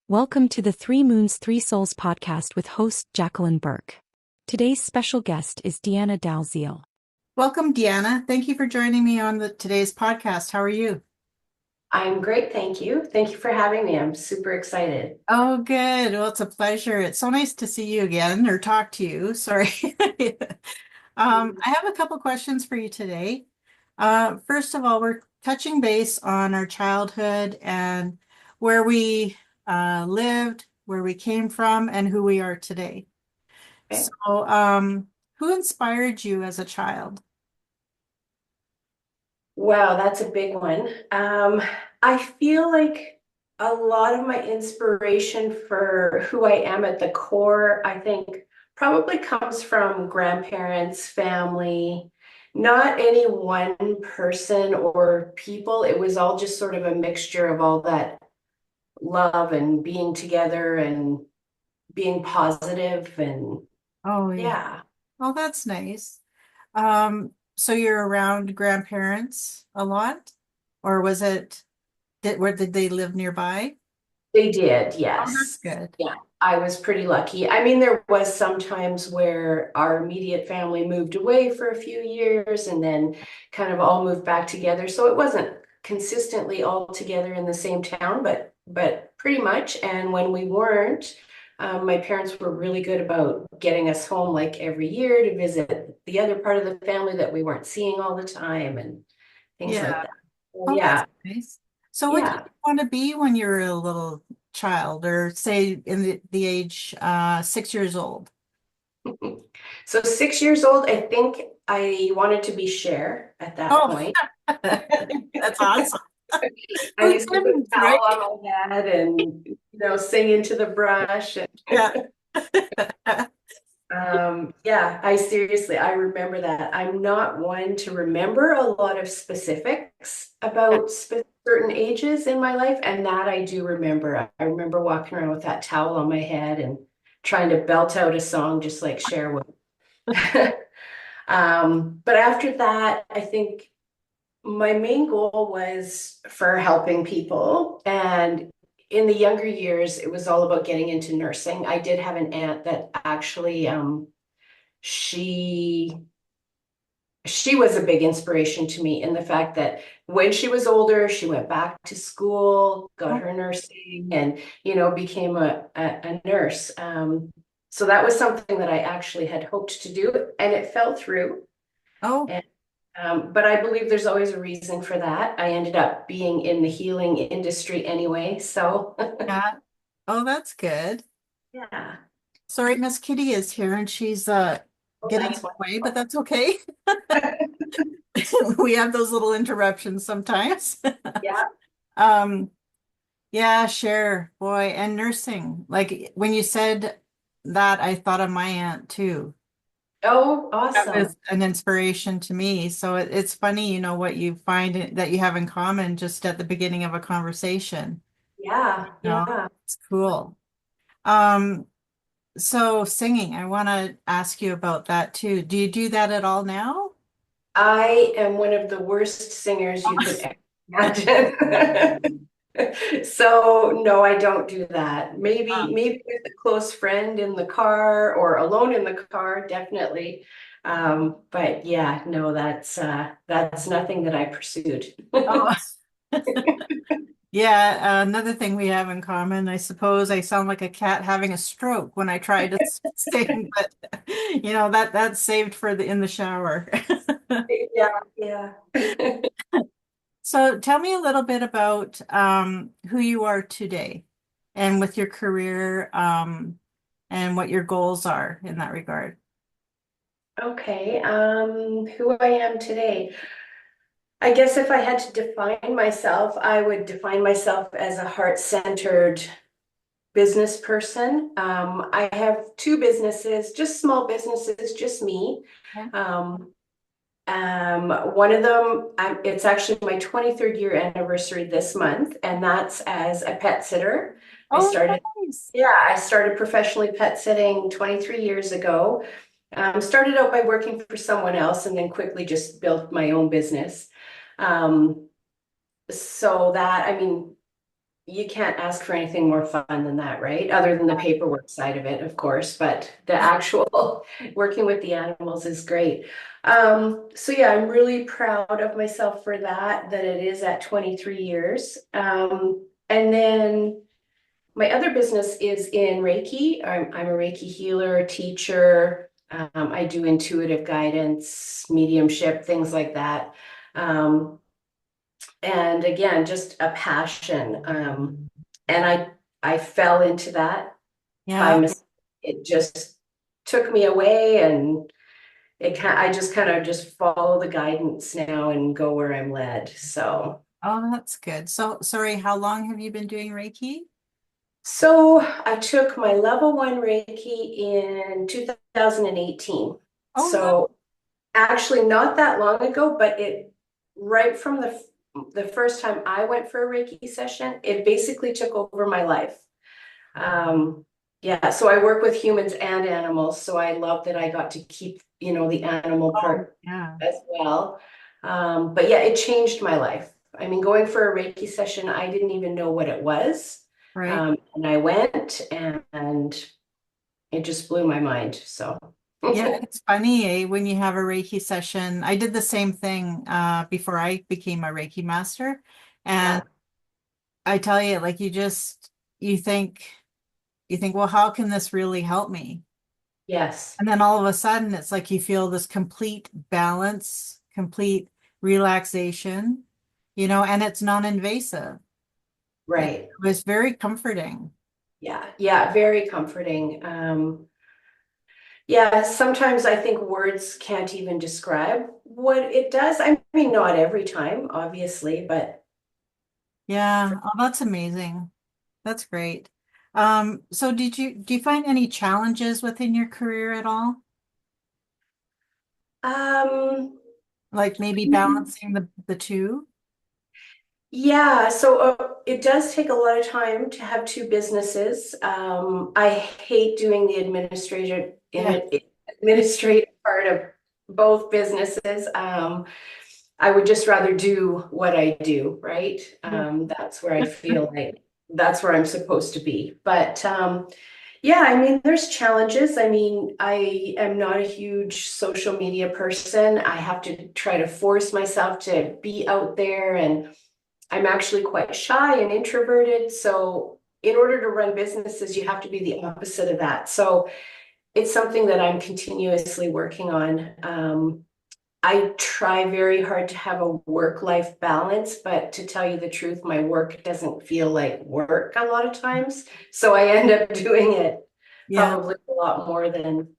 Welcome to the Three Moons, Three Souls podcast with host Jacqueline Burke. Today's special guest is Deanna Dalziel. Welcome, Deanna. Thank you for joining me on today's podcast. How are you? I'm great, thank you. Thank you for having me. I'm super excited. Oh, good. Well, it's a pleasure. It's so nice to see you again or talk to you. Sorry. I have a couple questions for you today. First of all, we're touching base on our childhood and where we lived, where we came from, and who we are today. Okay. So, who inspired you as a child? Wow, that's a big one. I feel like a lot of my inspiration for who I am at the core, I think probably comes from grandparents, family, not any one person or people. It was all just sort of a mixture of all that love and being together and being positive and Oh, yeah. yeah. Oh, that's nice. So you're around grandparents a lot, or was it where did they live nearby? They did, Oh, that's yes. good. Yeah, I was pretty lucky. I mean, there was some times where our immediate family moved away for a few years and then kind of all moved back together. So it wasn't consistently all together in the same town, but pretty much. And when we weren't, my parents were really good about getting us home like every year to visit the other part of the family that we weren't seeing all the time and things like Yeah. that. So, Oh, that's yeah, nice. So what did yeah. you want to be when you were a little child, or say in the age 6 years old? So 6 years old, I think I wanted to be Cher at that Oh, point. that's awesome. I Who used to put a didn't, towel right? on my head and sing into the brush. Yeah. Yeah, I remember that. I'm not one to remember a lot of specifics about certain ages in my life, and that I do remember. I remember walking around with that towel on my head and trying to belt out a song just like Cher would. But after that, I think my main goal was for helping people. And in the younger years, it was all about getting into nursing. I did have an aunt that actually, she she was a big inspiration to me in the fact that when she was older, she went back to school, got her nursing, and became a nurse. So that was something that I actually had hoped to do, and it fell through. Oh, And but I believe there's always a reason for that. I ended up being in the healing industry anyway, so yeah. Oh, that's good. yeah. Sorry, Miss Kitty is here and she's Oh, getting in that's the way, but wonderful. that's okay. We have those little interruptions sometimes. Yeah. Um, yeah, sure, boy, and nursing. Like when you said that, I thought of my aunt too. Oh, That awesome. was an inspiration to me. So it's funny, what you find that you have in common just at the beginning of a conversation. Yeah, yeah. It's cool. Um, so singing, I want to ask you about that too. Do you do that at all now? I am one of the worst singers you could ever imagine. So no, I don't do that. Maybe with a close friend in the car or alone in the car, definitely. But yeah, no, that's nothing that I pursued. Oh, yeah. Another thing we have in common, I suppose I sound like a cat having a stroke when I try to sing, but that's saved for the in the shower. Yeah, yeah. So tell me a little bit about who you are today and with your career and what your goals are in that regard. Okay, who I am today. I guess if I had to define myself, I would define myself as a heart-centered business person. I have two businesses, just small businesses, just me. Yeah. Um, one of them, it's actually my 23rd year anniversary this month, and that's as a pet sitter. I Oh, started, nice. yeah, I started professionally pet sitting 23 years ago. Started out by working for someone else and then quickly just built my own business. Um, so that, I mean, you can't ask for anything more fun than that, right? Other than the paperwork side of it, of course, but the actual working with the animals is great. So yeah, I'm really proud of myself for that it is at 23 years. And then my other business is in Reiki. I'm a Reiki healer, teacher. I do intuitive guidance, mediumship, things like that. And again, just a passion. And I fell into that by Yeah. mistake. It just took me away, and I just kind of just follow the guidance now and go where I'm led. So Oh, that's good. So, sorry, how long have you been doing Reiki? so I took my level 1 Reiki in 2018. Oh, wow. So actually not that long ago, but it right from the first time I went for a Reiki session, it basically took over my life. Yeah, so I work with humans and animals, so I love that I got to keep, the animal Oh, part yeah. as well. But yeah, it changed my life. I mean, going for a Reiki session, I didn't even know what it was. Right. And I went, and it just blew my mind. So Yeah, it's funny, when you have a Reiki session. I did the same thing before I became a Reiki master. And yeah, I tell you, like you think well, how can this really help me? yes, And then all of a sudden it's like you feel this complete balance, complete relaxation, and it's non-invasive. It right. was very comforting. Yeah, yeah, very comforting. Yeah, sometimes I think words can't even describe what it does. I mean, not every time, obviously, but Yeah, oh, that's amazing. That's great. So do you find any challenges within your career at all? um, Like maybe balancing the two? yeah, so it does take a lot of time to have two businesses. I hate doing the Yeah. administrative part of both businesses. I would just rather do what I do, right? Yeah. That's where I feel like that's where I'm supposed to be. But yeah, I mean, there's challenges. I mean, I am not a huge social media person. I have to try to force myself to be out there, and I'm actually quite shy and introverted. So, in order to run businesses, you have to be the opposite of that. So, it's something that I'm continuously working on. I try very hard to have a work-life balance, but to tell you the truth, my work doesn't feel like work a lot of times. So I end up doing it Yeah. probably a lot more than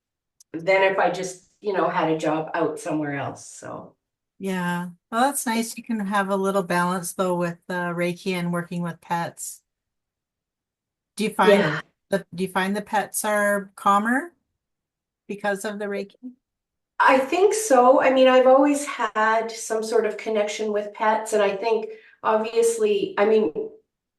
if I just, had a job out somewhere else. So Yeah. Well, that's nice. You can have a little balance though with Reiki and working with pets. yeah, Do you find the pets are calmer because of the Reiki? I think so. I mean, I've always had some sort of connection with pets, and I think obviously, I mean,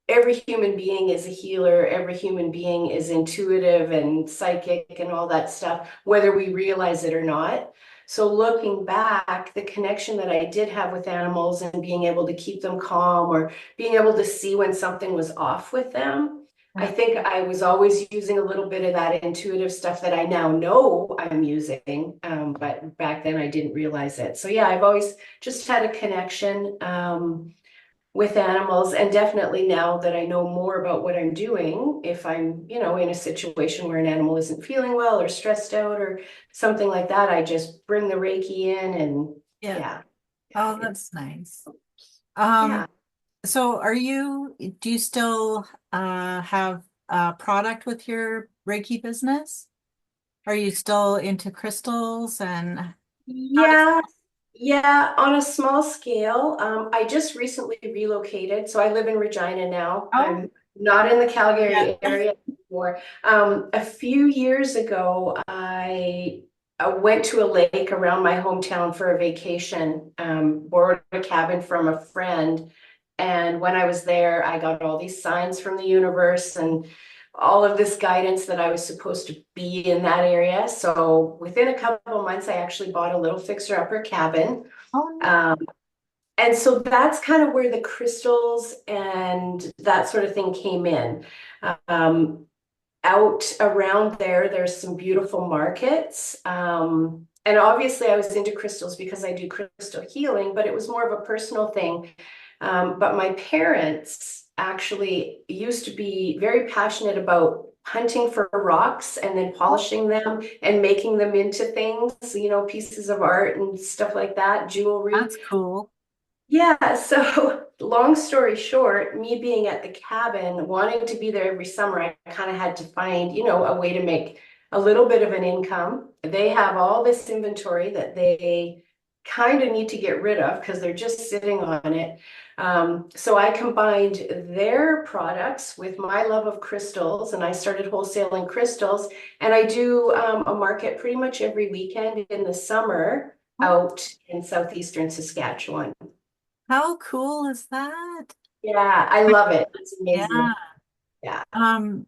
every human being is a healer, every human being is intuitive and psychic and all that stuff, whether we realize it or not. So looking back, the connection that I did have with animals and being able to keep them calm or being able to see when something was off with them, I Yeah. think I was always using a little bit of that intuitive stuff that I now know I'm using, but back then I didn't realize it. So yeah, I've always just had a connection. With animals, and definitely now that I know more about what I'm doing, if I'm, in a situation where an animal isn't feeling well or stressed out or something like that, I just bring the Reiki in, and Yeah. yeah, Oh, it's that's nice. yeah. So do you still have product with your Reiki business? Are you still into crystals and how does Yeah, yeah, on a small scale. I just recently relocated, so I live in Regina now. Oh, I'm not in the yeah. Calgary area anymore. A few years ago, I went to a lake around my hometown for a vacation, borrowed a cabin from a friend. And when I was there, I got all these signs from the universe and all of this guidance that I was supposed to be in that area. So within a couple of months, I actually bought a little fixer-upper cabin. Oh, Um, And so that's kind of where the crystals and that sort of thing came in. Um, Out around there, there's some beautiful markets. And obviously, I was into crystals because I do crystal healing, but it was more of a personal thing. But my parents actually used to be very passionate about hunting for rocks and then polishing them and making them into things, pieces of art and stuff like that, jewelry. That's cool. Yeah, so long story short, me being at the cabin, wanting to be there every summer, I kind of had to find, a way to make a little bit of an income. They have all this inventory that they kind of need to get rid of because they're just sitting on it. So I combined their products with my love of crystals, and I started wholesaling crystals. And I do a market pretty much every weekend in the summer Oh, out in southeastern Saskatchewan. how cool is that? Yeah, I love it. It's Yeah. amazing. Yeah. Um,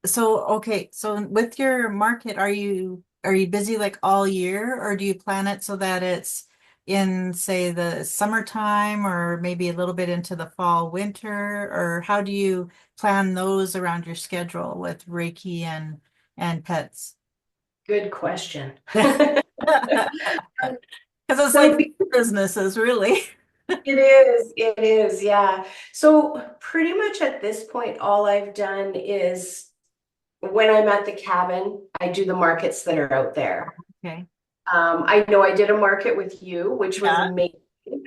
so okay, so with your market, are you busy like all year, or do you plan it so that it's in, say, the summertime or maybe a little bit into the fall, winter, or how do you plan those around your schedule with Reiki and pets? Good question. Because it's So like be- businesses, really. it is, yeah. So pretty much at this point, all I've done is when I'm at the cabin, I do the markets that are out there. Okay. I know I did a market with you, which was Yeah. amazing.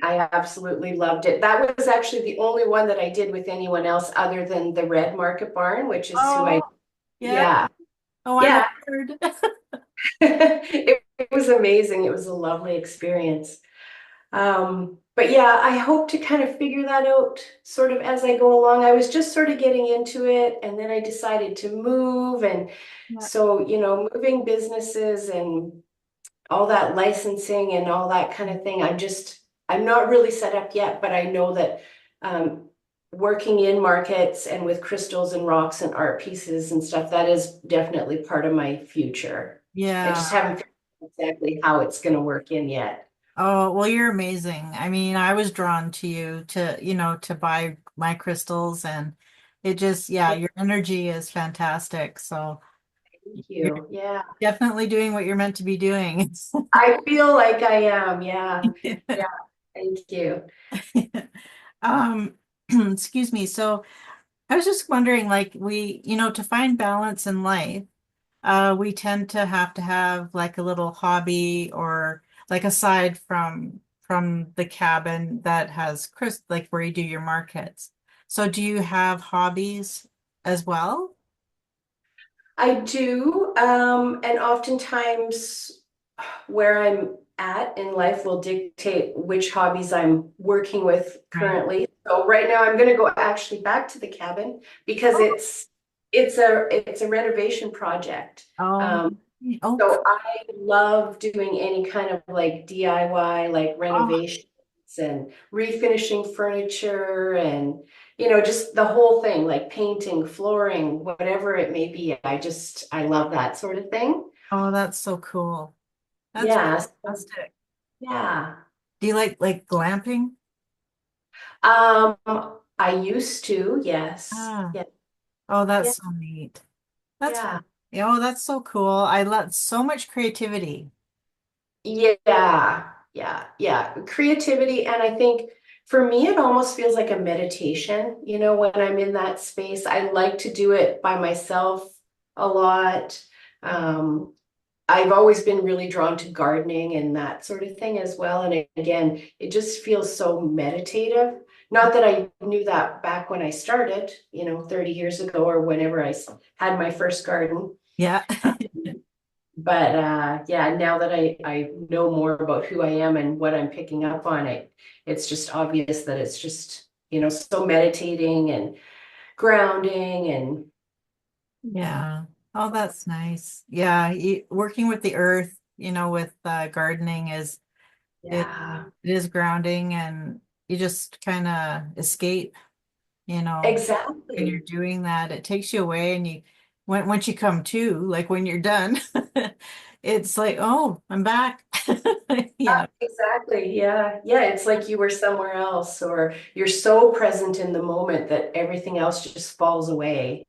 I absolutely loved it. That was actually the only one that I did with anyone else other than the Red Market Barn, which is who Oh, yeah. yeah, Oh, I'm a yeah. bird. It was amazing. It was a lovely experience. But yeah, I hope to kind of figure that out sort of as I go along. I was just sort of getting into it, and then I decided to move. And Yeah. so, moving businesses and all that licensing and all that kind of thing, I'm not really set up yet, but I know that um, working in markets and with crystals and rocks and art pieces and stuff, that is definitely part of my future. I Yeah. just haven't figured out exactly how it's going to work in yet. Oh, well, you're amazing. I mean, I was drawn to you to buy my crystals, and it just, yeah, your energy is fantastic. So Thank you're you. Yeah. definitely doing what you're meant to be doing. I feel like I am. Yeah. Yeah. Thank you. Um, excuse me. So I was just wondering, like, to find balance in life, we tend to have like a little hobby or like aside from the cabin that has Chris, like where you do your markets. So do you have hobbies as well? I do. And oftentimes where I'm at in life will dictate which hobbies I'm working with Right. currently. So right now I'm going to go actually back to the cabin because Oh, it's a renovation project. oh, Um, oh, So I love doing any kind of like DIY, like oh, renovations and refinishing furniture and, just the whole thing, like painting, flooring, whatever it may be. I love that sort of thing. oh, that's so cool. That's Yeah. fantastic. Yeah. Do you like glamping? Um, I used to, yes. Ah, Yeah. oh, that's Yeah. so neat. That's Yeah. oh, that's so cool. I love so much creativity. Yeah, yeah. Creativity. And I think for me, it almost feels like a meditation, when I'm in that space. I like to do it by myself a lot. Um, I've always been really drawn to gardening and that sort of thing as well. And again, it just feels so meditative. Not that I knew that back when I started, 30 years ago or whenever had my first garden. Yeah. But yeah, now that I know more about who I am and what I'm picking up on, it's just obvious that it's just, so meditating and grounding and Yeah. Oh, that's nice. Yeah, working with the earth, with gardening yeah, it is grounding, and you just kind of escape, you know, when you're exactly. doing that. It takes you away, and once you come to, like when you're done, it's like, oh, I'm back. Yeah, Exactly. Yeah. Yeah. It's like you were somewhere else, or you're so present in the moment that everything else just falls away.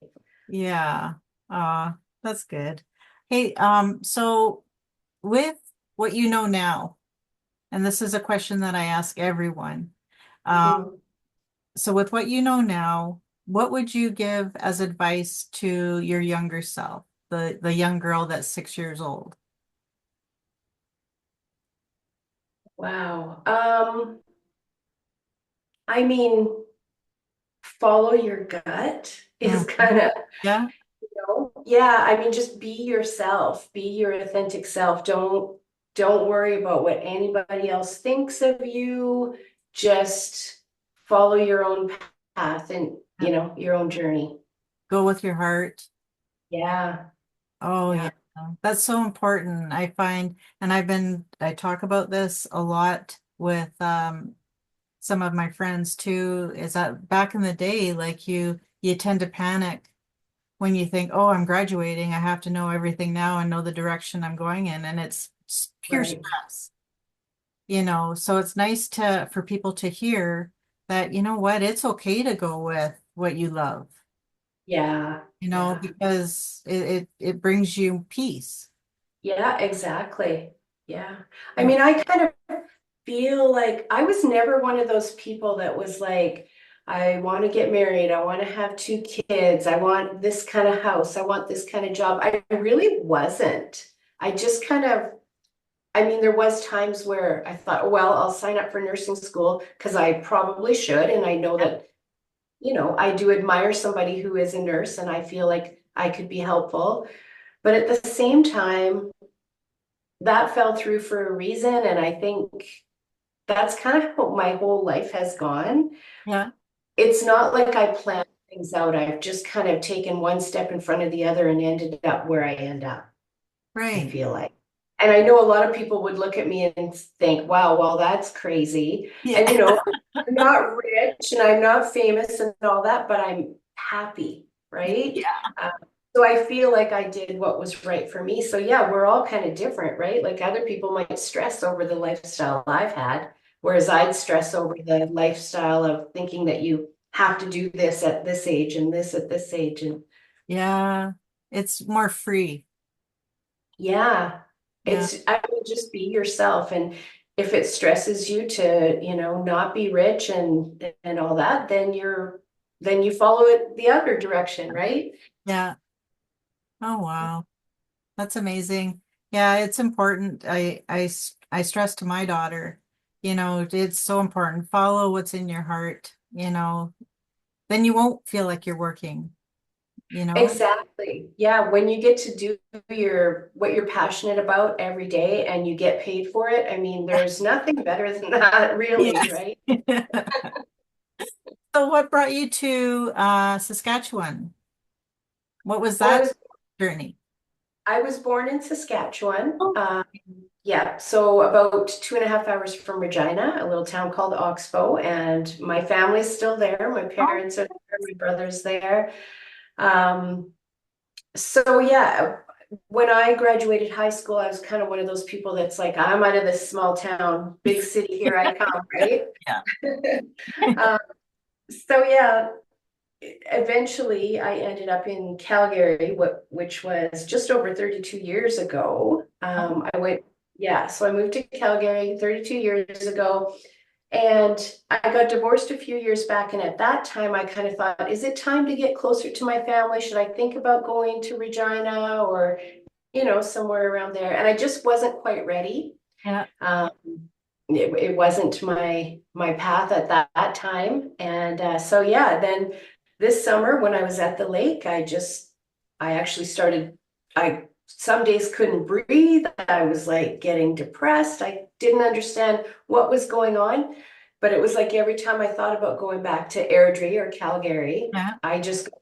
yeah. That's good. Hey, so with what you know now, and this is a question that I ask everyone. Mhm. So with what you know now, what would you give as advice to your younger self, the young girl that's 6 years old? Wow. I mean, follow your gut is Mhm. kind of, Yeah, yeah, I mean, just be yourself, be your authentic self. Don't worry about what anybody else thinks of you. Just follow your own path and, yeah. your own journey. Go with your heart. Yeah. Oh yeah, Yeah. that's so important. I find, and I talk about this a lot with some of my friends too, is that back in the day, like you tend to panic when you think, oh, I'm graduating, I have to know everything now and know the direction I'm going in, and it's pure Right. stress, So it's nice to for people to hear that, you know what, it's okay to go with what you love, Yeah. Yeah. because it brings you peace. Yeah, exactly. Yeah. I Yeah. mean, I kind of feel like I was never one of those people that was like, I want to get married, I want to have two kids, I want this kind of house, I want this kind of job. I really wasn't. I just kind of, I mean, there was times where I thought, "Oh, well, I'll sign up for nursing school because I probably should. And I know that, I do admire somebody who is a nurse and I feel like I could be helpful. But at the same time, that fell through for a reason. And I think that's kind of how my whole life has gone. Yeah. It's not like I planned things out. I've just kind of taken one step in front of the other and ended up where I end up, I Right. feel like. And I know a lot of people would look at me and think, wow, well, that's crazy. And, Yeah. I'm not rich and I'm not famous and all that, but I'm happy, right? Yeah. Uh, so I feel like I did what was right for me. So yeah, we're all kind of different, right? Like other people might stress over the lifestyle I've had, whereas I'd stress over the lifestyle of thinking that you have to do this at this age and this at this age. And Yeah. It's more free. yeah, Yeah. I would just be yourself. And if it stresses you to, not be rich and all that, then you follow it the other direction, right? Yeah. Oh, wow. That's amazing. Yeah, it's important. I stress to my daughter, it's so important. Follow what's in your heart, then you won't feel like you're working, you know? Exactly. Yeah, when you get to do what you're passionate about every day and you get paid for it, I mean, there's nothing better than that, really, Yes. right? So what brought you to Saskatchewan? What was Oh, that journey? I was born in Saskatchewan. Oh, Yeah, so about 2.5 hours from Regina, a little town called Oxbow, and my family's still there. My oh, parents are there, my brother's there. Um, so yeah, when I graduated high school, I was kind of one of those people that's like, I'm out of this small town, big city, here I come, right? yeah. Um, so yeah, eventually I ended up in Calgary, which was just over 32 years ago. Oh, So I moved to Calgary 32 years ago, and I got divorced a few years back. And at that time, I kind of thought, is it time to get closer to my family? Should I think about going to Regina or, somewhere around there? And I just wasn't quite ready. yeah, Um, it wasn't my path at that time. And so yeah, then this summer when I was at the lake, I actually started, I some days couldn't breathe. I was like getting depressed. I didn't understand what was going on. But it was like every time I thought about going back to Airdrie or Calgary, yeah, I just got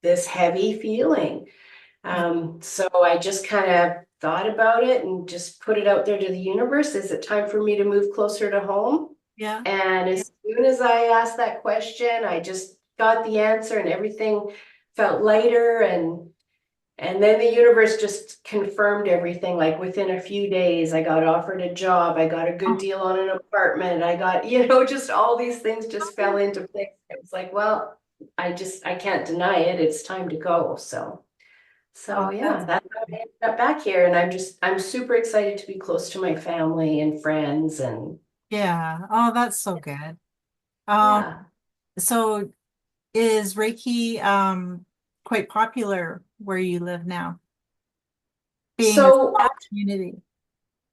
this heavy feeling. yeah, So I just kind of thought about it and just put it out there to the universe. Is it time for me to move closer to home? yeah, And as soon as I asked that question, I just got the answer and everything felt lighter. And And then the universe just confirmed everything. Like within a few days, I got offered a job. I got a good deal on an apartment. I got, just all these things just fell into place. It was like, well, I can't deny it. It's time to go. So Oh, yeah, that's how I ended up back here. And I'm super excited to be close to my family and friends and yeah. Oh, that's so good. Um, yeah. so is Reiki quite popular where you live now, being a So small community?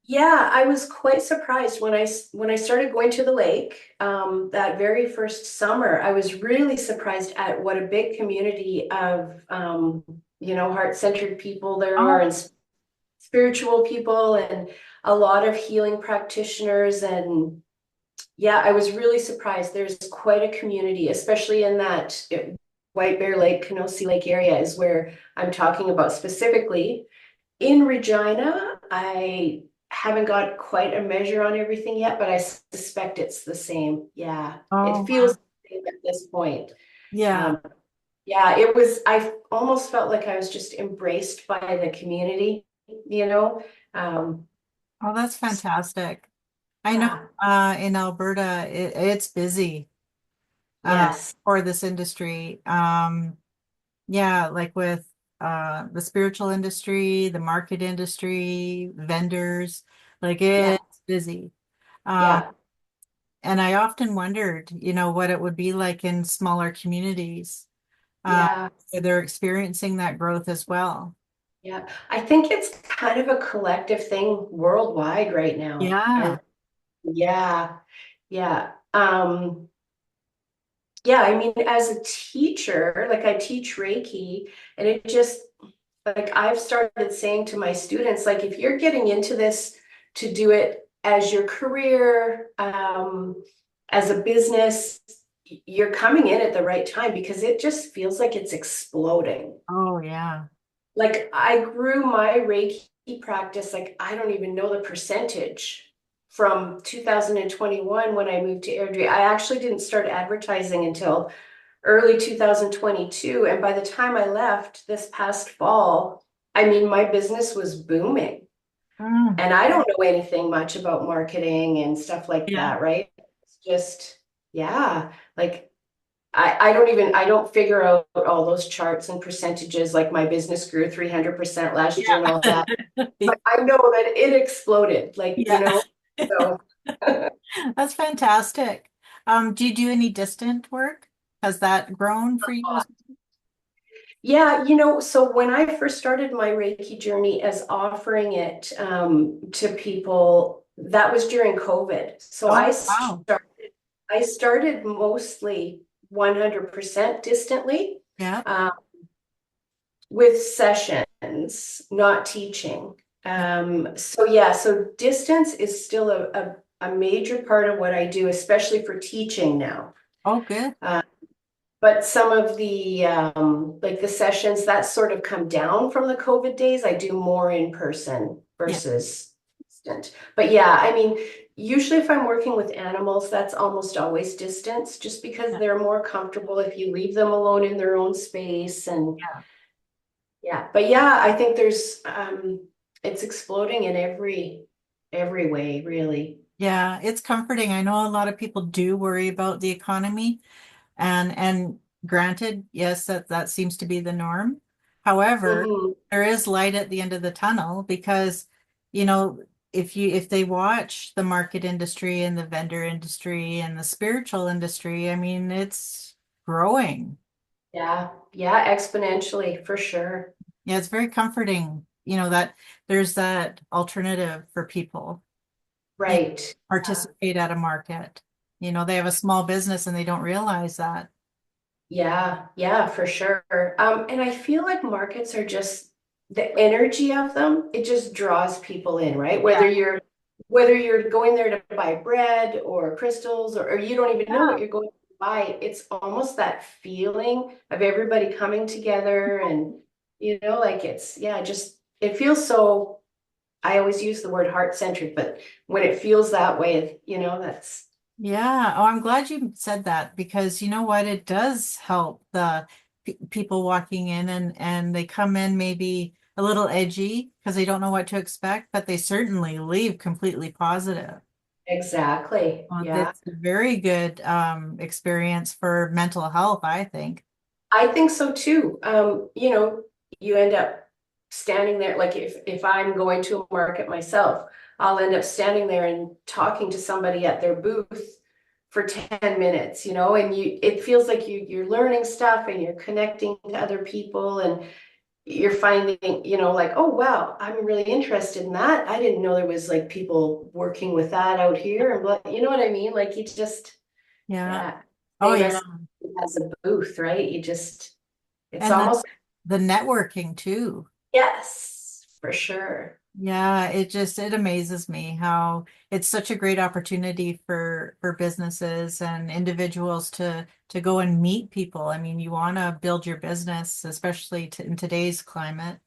yeah, I was quite surprised when I started going to the lake that very first summer. I was really surprised at what a big community of heart-centered people there are, Oh, and spiritual people, and a lot of healing practitioners. And yeah, I was really surprised. There's quite a community, especially in that White Bear Lake, Kenosi Lake area is where I'm talking about specifically. In Regina, I haven't got quite a measure on everything yet, but I suspect it's the same. Yeah, oh, it wow. feels the same at this point. Yeah. Um, yeah, I almost felt like I was just embraced by the community, you know? Um, Oh, that's fantastic. I know yeah, in Alberta it's busy yes, for this industry. Yeah, like with the spiritual industry, the market industry, vendors, like yeah, it's busy. Um, yeah, and I often wondered, what it would be like in smaller communities. Uh, yeah, where they're experiencing that growth as well. yeah. I think it's kind of a collective thing worldwide right now. Yeah. Yeah, yeah. Yeah, I mean, as a teacher, like I teach Reiki, and it just like I've started saying to my students, like if you're getting into this to do it as your career, as a business, you're coming in at the right time because it just feels like it's exploding. Oh, yeah. Like I grew my Reiki practice, like I don't even know the percentage from 2021 when I moved to Airdrie. I actually didn't start advertising until early 2022. And by the time I left this past fall, I mean, my business was booming. Mm, And I don't know anything much about marketing and stuff like yeah. that, right? It's just, yeah, like I don't figure out all those charts and percentages like my business grew 300% last year and all that. Yeah. But I know that it exploded, like, Yeah. so. That's fantastic. Do you do any distant work? Has that grown for you as Yeah, so when I first started my Reiki journey as offering it to people, that was during COVID. So Oh, wow. I started mostly 100% distantly Yeah. uh, with sessions, not teaching. So yeah, so distance is still a major part of what I do, especially for teaching now. Oh, good. But some of the like the sessions that sort of come down from the COVID days, I do more in person Yeah. versus distant. But yeah, I mean, usually if I'm working with animals, that's almost always distance, just because Yeah. they're more comfortable if you leave them alone in their own space. And Yeah. yeah, but yeah, I think there's it's exploding in every way, really. Yeah, it's comforting. I know a lot of people do worry about the economy, and granted, yes, that seems to be the norm. However, Mhm. there is light at the end of the tunnel because, you know, if they watch the market industry and the vendor industry and the spiritual industry, I mean, it's growing. Yeah, yeah, exponentially for sure. Yeah, it's very comforting, that there's that alternative for people. You Right. participate at a market. They have a small business and they don't realize that. Yeah, yeah, for sure. And I feel like markets are just the energy of them, it just draws people in, right? Yeah. Whether you're going there to buy bread or crystals or you don't even know Yeah. what you're going to buy, it's almost that feeling of everybody coming together and like it's yeah, just it feels so I always use the word heart-centered, but when it feels that way, Yeah. Oh, I'm glad you said that because you know what? It does help people walking in and they come in maybe a little edgy because they don't know what to expect, but they certainly leave completely positive. Exactly. Yeah. That's a very good experience for mental health, I think. I think so too. You end up standing there, like if I'm going to a market myself, I'll end up standing there and talking to somebody at their booth for 10 minutes, and it feels like you're learning stuff and you're connecting to other people and you're finding, like, oh wow, I'm really interested in that. I didn't know there was like people working with that out here and you know what I mean? Like you just, Yeah. yeah. Oh, Same yeah. as a booth, right? It's And almost, the networking too. yes, for sure. Yeah, it amazes me how it's such a great opportunity for businesses and individuals to go and meet people. I mean, you want to build your business, especially in today's climate.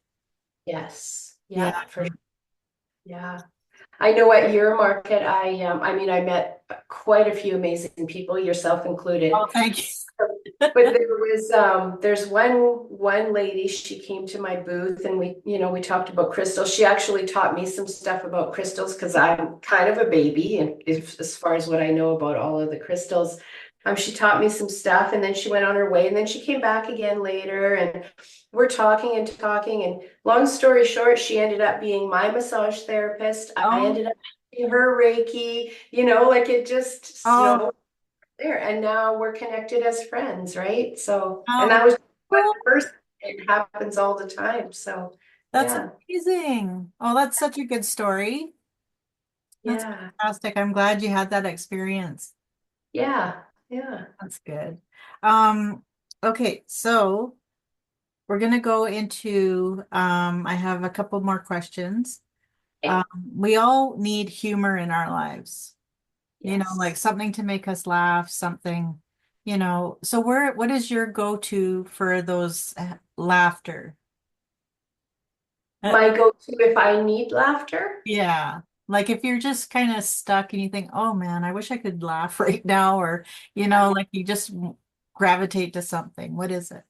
Yes. Yeah. Yeah, for sure. Yeah. I know at your market, I met quite a few amazing people, yourself included. Oh, thank you. But there's one lady, she came to my booth and we talked about crystals. She actually taught me some stuff about crystals because I'm kind of a baby and as far as what I know about all of the crystals. She taught me some stuff and then she went on her way and then she came back again later and we're talking and talking and long story short, she ended up being my massage therapist. I Oh, ended up being her Reiki, like it just oh, snowballed there and now we're connected as friends, right? So, oh, and that that's was one cool. person. It happens all the time. So, That's yeah, amazing. Oh, that's such a good story. That's yeah, fantastic. I'm glad you had that experience. yeah, yeah. That's good. Um, okay, so we're gonna go into I have a couple more questions. Um, Okay. we all need humor in our lives, like Yes. something to make us laugh, something, so what is your go-to for those laughter? My go-to if I need laughter. Yeah. Like if you're just kind of stuck and you think, oh man, I wish I could laugh right now, or, like you just gravitate to something. What is it?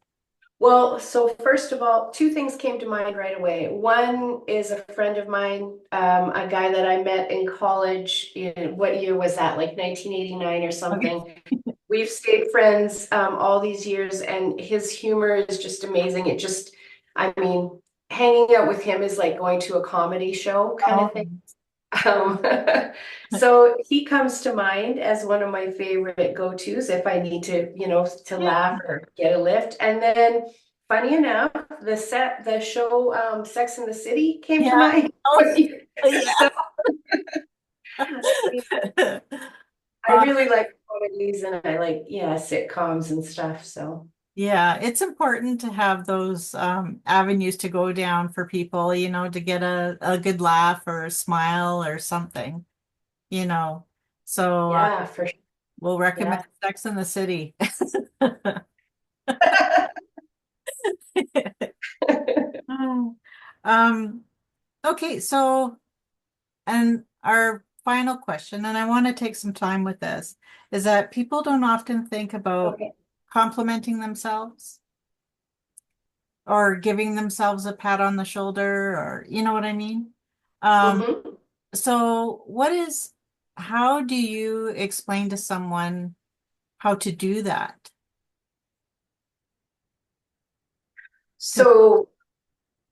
Well, so first of all, two things came to mind right away. One is a friend of mine, a guy that I met in college in what year was that? Like 1989 or Okay. something. We've stayed friends all these years, and his humor is just amazing. I mean, hanging out with him is like going to a comedy show kind of Oh, thing. Um, so he comes to mind as one of my favorite go-tos if I need to, to yeah. laugh or get a lift. And then, funny enough, the show Sex and the City came to Yeah. mind. Oh, So yeah. I really like comedies and I like, yeah, sitcoms and stuff. So. Yeah, it's important to have those avenues to go down for people, to get a good laugh or a smile or something, you know. So Yeah, for sure. we'll recommend Yeah. Sex in the City. Oh. Um, okay, so and our final question, and I want to take some time with this, is that people don't often think about Okay. complimenting themselves or giving themselves a pat on the shoulder, or you know what I mean? Um, hmm so how do you explain to someone how to do that? To So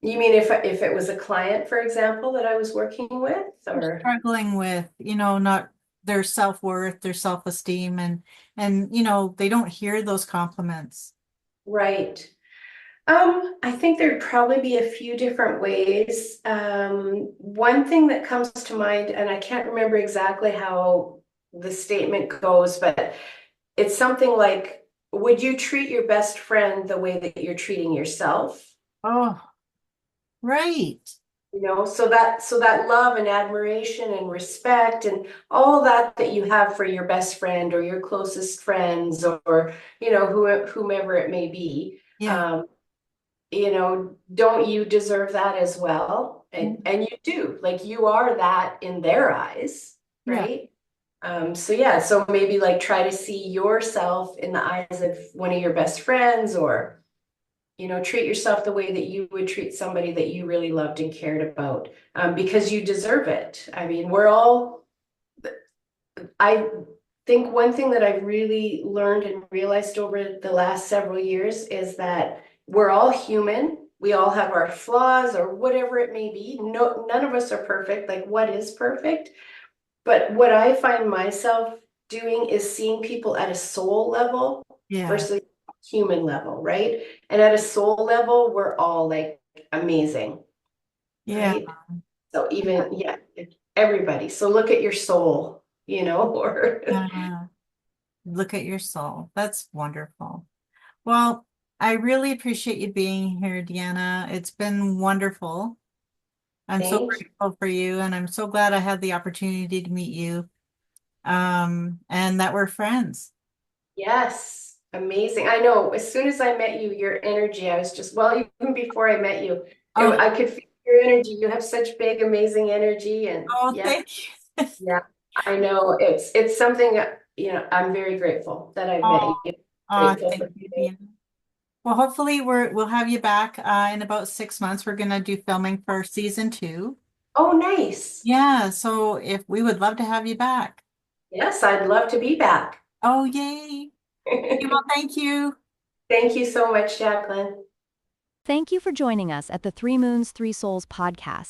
you mean if it was a client, for example, that I was working with, or struggling with, not their self-worth, their self-esteem, and they don't hear those compliments. right? I think there'd probably be a few different ways. One thing that comes to mind, and I can't remember exactly how the statement goes, but it's something like, would you treat your best friend the way that you're treating yourself? Oh, right. So that love and admiration and respect and all that you have for your best friend or your closest friends or whomever it may be. Yeah. um don't you deserve that as well? And you do, like you are that in their eyes, Yeah. right? So yeah, so maybe like try to see yourself in the eyes of one of your best friends or treat yourself the way that you would treat somebody that you really loved and cared about, because you deserve it. I mean, I think one thing that I've really learned and realized over the last several years is that we're all human. We all have our flaws or whatever it may be. No, none of us are perfect. Like, what is perfect? But what I find myself doing is seeing people at a soul level Yeah. versus human level, right? And at a soul level, we're all like amazing, Yeah. right? So even, yeah, everybody. So look at your soul, or Look at your soul. That's wonderful. Well, I really appreciate you being here, Deanna. It's been wonderful. I'm so thank you. grateful for you, and I'm so glad I had the opportunity to meet you, and that we're friends. Yes, amazing. I know as soon as I met you, your energy, I was just, well, even before I met you, Oh, I could feel your energy. You have such big, amazing energy. And oh, yeah, thank you. yeah, I know it's something, I'm very grateful that I've met Oh, you. oh, Grateful thank for you, you. Deanna. Well, hopefully we'll have you back in about 6 months. We're gonna do filming for season 2. Oh, nice. Yeah, so if we would love to have you back. Yes, I'd love to be back. Oh, yay. Well, thank you. Thank you so much, Jacqueline. Thank you for joining us at the Three Moons, Three Souls podcast.